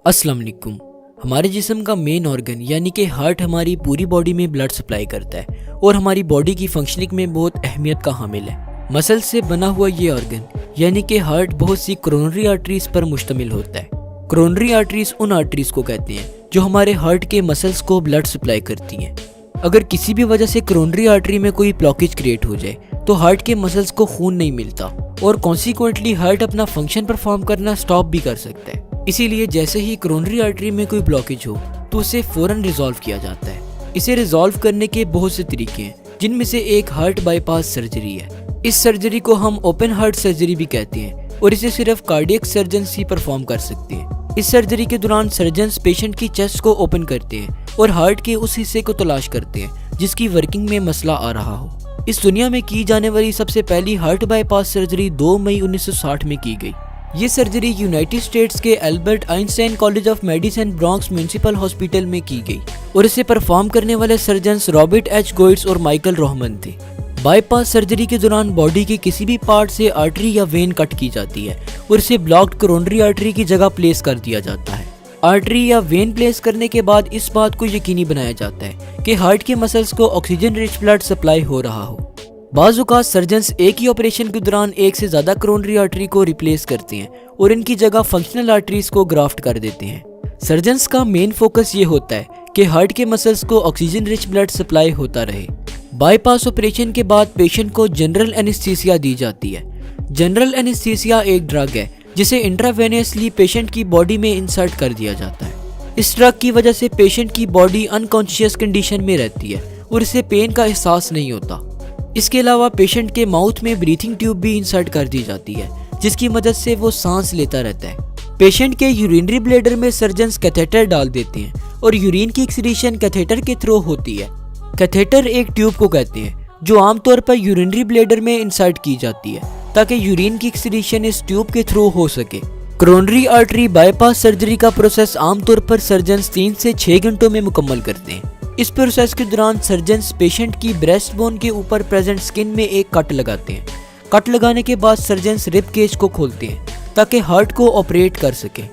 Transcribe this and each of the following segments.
अस्सलाम वालेकुम। हमारे जिस्म का मेन ऑर्गन यानी कि हार्ट हमारी पूरी बॉडी में ब्लड सप्लाई करता है और हमारी बॉडी की फंक्शनिंग में बहुत अहमियत का हामिल है। मसल से बना हुआ ये ऑर्गन यानी कि हार्ट बहुत सी कोरोनरी आर्टरीज पर मुश्तमिल होता है। कोरोनरी आर्टरीज उन आर्टरीज को कहते हैं जो हमारे हार्ट के मसल्स को ब्लड सप्लाई करती हैं। अगर किसी भी वजह से कोरोनरी आर्टरी में कोई ब्लॉकेज क्रिएट हो जाए तो हार्ट के मसल्स को खून नहीं मिलता और कॉन्सिक्वेंटली हार्ट अपना फंक्शन परफॉर्म करना स्टॉप भी कर सकता है। इसीलिए जैसे ही कोरोनरी आर्टरी में कोई ब्लॉकेज हो तो उसे फौरन रिजॉल्व किया जाता है। इसे रिजॉल्व करने के बहुत से तरीके हैं, जिनमें से एक हार्ट बाईपास सर्जरी है। इस सर्जरी को हम ओपन हार्ट सर्जरी भी कहते हैं और इसे सिर्फ कार्डियक सर्जन्स ही परफॉर्म कर सकते हैं। इस सर्जरी के दौरान सर्जन्स पेशेंट की चेस्ट को ओपन करते हैं और हार्ट के उस हिस्से को तलाश करते हैं जिसकी वर्किंग में मसला आ रहा हो। इस दुनिया में की जाने वाली सबसे पहली हार्ट बाईपास सर्जरी 2 मई 1960 में की गई। ये सर्जरी यूनाइटेड स्टेट्स के Albert Einstein college of medicine Bronx municipal hospital में की गई और इसे परफॉर्म करने वाले सर्जन्स रॉबर्ट एच गोइट्स और माइकल रोहमन थे। बाईपास सर्जरी के दौरान बॉडी के किसी भी पार्ट से आर्टरी या वेन कट की जाती है और इसे ब्लॉक्ड कोरोनरी आर्टरी की जगह प्लेस कर दिया जाता है। आर्टरी या वेन प्लेस करने के बाद इस बात को यकीनी बनाया जाता है कि हार्ट के मसल्स को ऑक्सीजन रिच ब्लड सप्लाई हो रहा हो। बाज़-औक़ात सर्जन्स एक ही ऑपरेशन के दौरान एक से ज़्यादा कोरोनरी आर्टरी को रिप्लेस करते हैं और इनकी जगह फंक्शनल आर्टरीज को ग्राफ्ट कर देते हैं। सर्जन्स का मेन फोकस ये होता है कि हार्ट के मसल्स को ऑक्सीजन रिच ब्लड सप्लाई होता रहे। बाईपास ऑपरेशन के बाद पेशेंट को जनरल एनेस्थीसिया दी जाती है। जनरल एनेस्थीसिया एक ड्रग है जिसे इंट्रावेनियसली पेशेंट की बॉडी में इंसर्ट कर दिया जाता है। इस ड्रग की वजह से पेशेंट की बॉडी अनकॉन्शियस कंडीशन में रहती है और इसे पेन का एहसास नहीं होता। इसके अलावा पेशेंट के माउथ में ब्रीथिंग ट्यूब भी इंसर्ट कर दी जाती है जिसकी मदद से वो सांस लेता रहता है। पेशेंट के यूरिनरी ब्लैडर में सर्जन्स कैथेटर डाल देते हैं और यूरिन की एक्सक्रीशन कैथेटर के थ्रू होती है। कैथेटर एक ट्यूब को कहते हैं जो आमतौर पर यूरिनरी ब्लैडर में इंसर्ट की जाती है ताकि यूरिन की एक्सक्रीशन इस ट्यूब के थ्रू हो सके। कोरोनरी आर्टरी बाईपास सर्जरी का प्रोसेस आमतौर पर सर्जन्स 3 से 6 घंटों में मुकम्मल करते हैं। इस प्रोसेस के दौरान सर्जन्स पेशेंट की ब्रेस्ट बोन के ऊपर प्रेजेंट स्किन में एक कट लगाते हैं। कट लगाने के बाद सर्जन्स रिब केज को खोलते हैं ताकि हार्ट को ऑपरेट कर सके।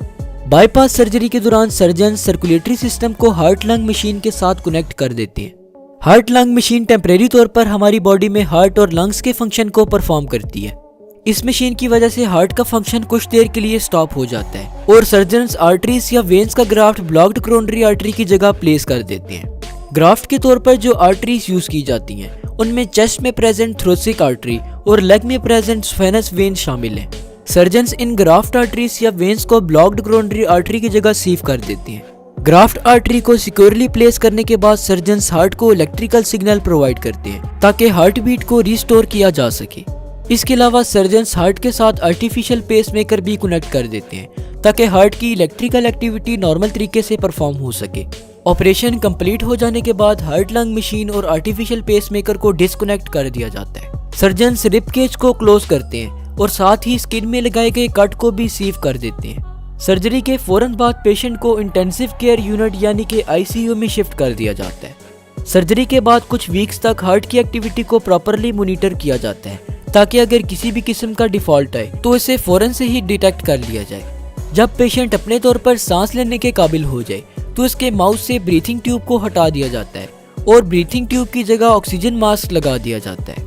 बाईपास सर्जरी के दौरान सर्जन्स सर्कुलेटरी सिस्टम को हार्ट लंग मशीन के साथ कनेक्ट कर देते हैं। हार्ट लंग मशीन टेम्परेरी तौर पर हमारी बॉडी में हार्ट और लंग्स के फंक्शन को परफॉर्म करती है। इस मशीन की वजह से हार्ट का फंक्शन कुछ देर के लिए स्टॉप हो जाता है और सर्जन्स आर्टरीज या वेन्स का ग्राफ्ट ब्लॉक्ड कोरोनरी आर्टरी की जगह प्लेस कर देते हैं। ग्राफ्ट के तौर पर जो आर्टरीज यूज की जाती हैं उनमें चेस्ट में प्रेजेंट थोरैसिक आर्टरी और लेग में प्रेजेंट स्फेनस वेन शामिल हैं। सर्जन्स इन ग्राफ्ट आर्टरीज या वेन्स को ब्लॉक्ड कोरोनरी आर्टरी की जगह सीव कर देते हैं। ग्राफ्ट आर्टरी को सिक्योरली प्लेस करने के बाद सर्जन्स हार्ट को इलेक्ट्रिकल सिग्नल प्रोवाइड करते हैं ताकि हार्ट बीट को रिस्टोर किया जा सके। इसके अलावा सर्जन्स हार्ट के साथ आर्टिफिशियल पेस मेकर भी कनेक्ट कर देते हैं ताकि हार्ट की इलेक्ट्रिकल एक्टिविटी नॉर्मल तरीके से परफॉर्म हो सके। ऑपरेशन कंप्लीट हो जाने के बाद हार्ट लंग मशीन और आर्टिफिशियल पेसमेकर को डिस्कनेक्ट कर दिया जाता है। सर्जन्स रिब केज को क्लोज करते हैं और साथ ही स्किन में लगाए गए कट को भी सीव कर देते हैं। सर्जरी के फौरन बाद पेशेंट को इंटेंसिव केयर यूनिट यानी कि आईसीयू में शिफ्ट कर दिया जाता है। सर्जरी के बाद कुछ वीक्स तक हार्ट की एक्टिविटी को प्रॉपरली मॉनिटर किया जाता है ताकि अगर किसी भी किस्म का डिफॉल्ट आए तो इसे फौरन से ही डिटेक्ट कर लिया जाए। जब पेशेंट अपने तौर पर सांस लेने के काबिल हो जाए तो इसके माउथ से ब्रीथिंग ट्यूब को हटा दिया जाता है और ब्रीथिंग ट्यूब की जगह ऑक्सीजन मास्क लगा दिया जाता है।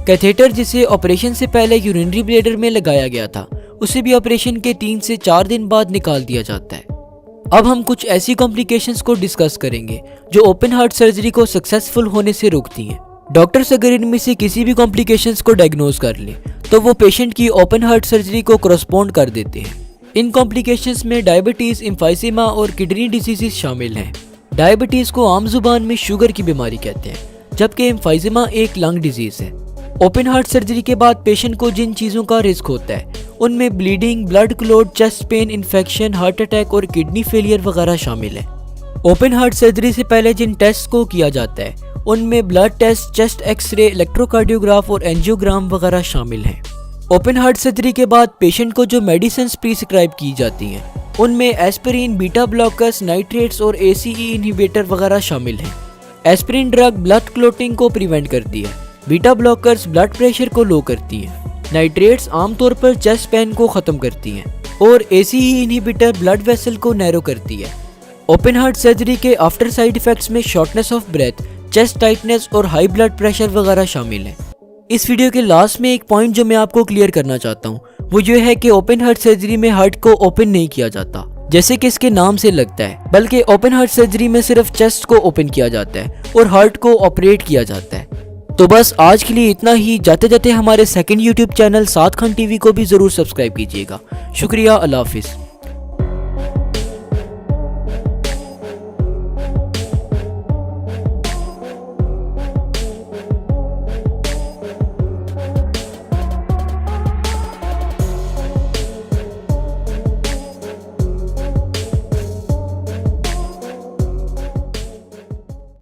कैथेटर जिसे ऑपरेशन से पहले यूरिनरी ब्लैडर में लगाया गया था उसे भी ऑपरेशन के 3 से 4 दिन बाद निकाल दिया जाता है। अब हम कुछ ऐसी कॉम्प्लिकेशंस को डिस्कस करेंगे जो ओपन हार्ट सर्जरी को सक्सेसफुल होने से रोकती हैं। डॉक्टर्स अगर इनमें से किसी भी कॉम्प्लिकेशंस को डायग्नोज कर ले तो वो पेशेंट की ओपन हार्ट सर्जरी को करस्पॉन्ड कर देते हैं। इन कॉम्प्लिकेशंस में डायबिटीज, एम्फाइसेमा और किडनी डिजीजेस शामिल हैं। डायबिटीज को आम जुबान में शुगर की बीमारी कहते हैं जबकि एम्फाइसेमा एक लंग डिजीज है। ओपन हार्ट सर्जरी के बाद पेशेंट को जिन चीज़ों का रिस्क होता है उनमें bleeding, blood clot, chest pain, infection, heart attack और किडनी फेलियर वगैरह शामिल है। ओपन हार्ट सर्जरी से पहले जिन टेस्ट को किया जाता है उनमें blood test, chest x-ray, electrocardiograph और एंजियोग्राम वगैरह शामिल हैं। ओपन हार्ट सर्जरी के बाद पेशेंट को जो मेडिसिन प्रिस्क्राइब की जाती हैं उनमें एस्पिरिन, बीटा ब्लॉकर्स, नाइट्रेट्स और एसीई इनहिबिटर वगैरह शामिल हैं। एस्पिरिन ड्रग ब्लड क्लॉटिंग को प्रिवेंट करती है। बीटा ब्लॉकर्स ब्लड प्रेशर को लो करती हैं। नाइट्रेट्स आमतौर पर चेस्ट पेन को ख़त्म करती हैं। और ऐसी ही इनहिबिटर ब्लड वेसल को नैरो करती है। ओपन हार्ट सर्जरी के आफ्टर साइड इफेक्ट्स में shortness of breath, chest tightness और हाई ब्लड प्रेशर वगैरह शामिल है। इस वीडियो के लास्ट में एक पॉइंट जो मैं आपको क्लियर करना चाहता हूँ वो ये है कि ओपन हार्ट सर्जरी में हार्ट को ओपन नहीं किया जाता जैसे कि इसके नाम से लगता है, बल्कि ओपन हार्ट सर्जरी में सिर्फ चेस्ट को ओपन किया जाता है और हार्ट को ऑपरेट किया जाता है। तो बस आज के लिए इतना ही। जाते जाते हमारे सेकंड यूट्यूब चैनल साद खान टीवी को भी जरूर सब्सक्राइब कीजिएगा। शुक्रिया, अल्लाह हाफिज़।